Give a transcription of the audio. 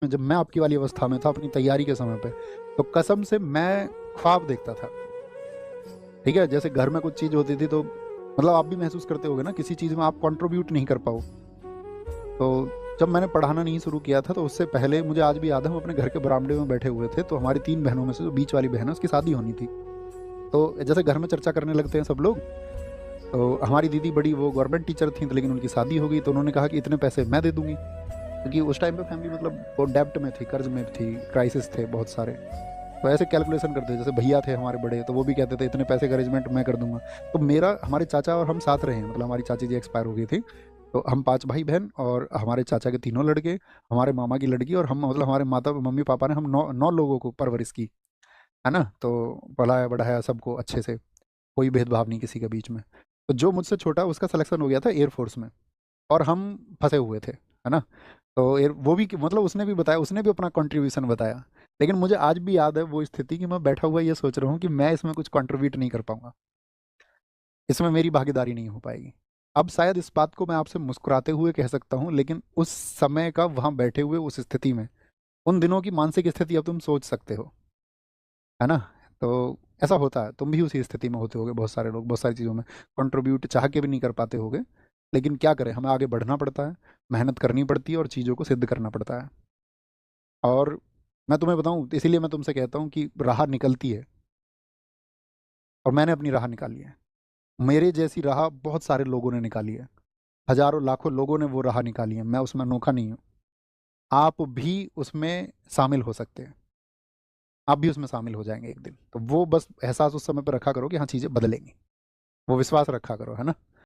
जब मैं आपकी वाली अवस्था में था अपनी तैयारी के समय पे, तो कसम से मैं ख्वाब देखता था। ठीक है, जैसे घर में कुछ चीज़ होती थी तो मतलब आप भी महसूस करते होगे ना, किसी चीज़ में आप कंट्रीब्यूट नहीं कर पाओ। तो जब मैंने पढ़ाना नहीं शुरू किया था, तो उससे पहले मुझे आज भी याद है, हम अपने घर के बरामदे में बैठे हुए थे, तो हमारी 3 बहनों में से जो बीच वाली बहन है उसकी शादी होनी थी। तो जैसे घर में चर्चा करने लगते हैं सब लोग, तो हमारी दीदी बड़ी वो गवर्नमेंट टीचर थी, तो लेकिन उनकी शादी हो गई, तो उन्होंने कहा कि इतने पैसे मैं दे दूँगी। क्योंकि उस टाइम पे फैमिली मतलब वो डेब्ट में थी, कर्ज में थी, क्राइसिस थे बहुत सारे। तो ऐसे कैलकुलेशन करते थे, जैसे भैया थे हमारे बड़े, तो वो भी कहते थे इतने पैसे का अरेंजमेंट मैं कर दूंगा। तो मेरा, हमारे चाचा और हम साथ रहे हैं, मतलब हमारी चाची जी एक्सपायर हो गई थी, तो हम 5 भाई बहन और हमारे चाचा के तीनों लड़के, हमारे मामा की लड़की और हम, मतलब हमारे माता मम्मी पापा ने हम 9 लोगों को परवरिश की, है ना। तो पढ़ाया बढ़ाया सबको अच्छे से, कोई भेदभाव नहीं किसी के बीच में। तो जो मुझसे छोटा उसका सिलेक्शन हो गया था एयरफोर्स में, और हम फंसे हुए थे, है ना। तो वो भी मतलब उसने भी बताया, उसने भी अपना कंट्रीब्यूशन बताया। लेकिन मुझे आज भी याद है वो स्थिति कि मैं बैठा हुआ ये सोच रहा हूँ कि मैं इसमें कुछ कंट्रीब्यूट नहीं कर पाऊंगा, इसमें मेरी भागीदारी नहीं हो पाएगी। अब शायद इस बात को मैं आपसे मुस्कुराते हुए कह सकता हूँ, लेकिन उस समय का वहाँ बैठे हुए उस स्थिति में, उन दिनों की मानसिक स्थिति अब तुम सोच सकते हो, है ना। तो ऐसा होता है, तुम भी उसी स्थिति में होते होगे, बहुत सारे लोग बहुत सारी चीज़ों में कंट्रीब्यूट चाह के भी नहीं कर पाते होगे। लेकिन क्या करें, हमें आगे बढ़ना पड़ता है, मेहनत करनी पड़ती है और चीज़ों को सिद्ध करना पड़ता है। और मैं तुम्हें बताऊं, इसीलिए मैं तुमसे कहता हूं कि राह निकलती है, और मैंने अपनी राह निकाली है। मेरे जैसी राह बहुत सारे लोगों ने निकाली है, हजारों लाखों लोगों ने वो राह निकाली है, मैं उसमें अनोखा नहीं हूँ। आप भी उसमें शामिल हो सकते हैं, आप भी उसमें शामिल हो जाएंगे एक दिन। तो वो बस एहसास उस समय पर रखा करो कि हाँ चीज़ें बदलेंगी, वो विश्वास रखा करो, है ना।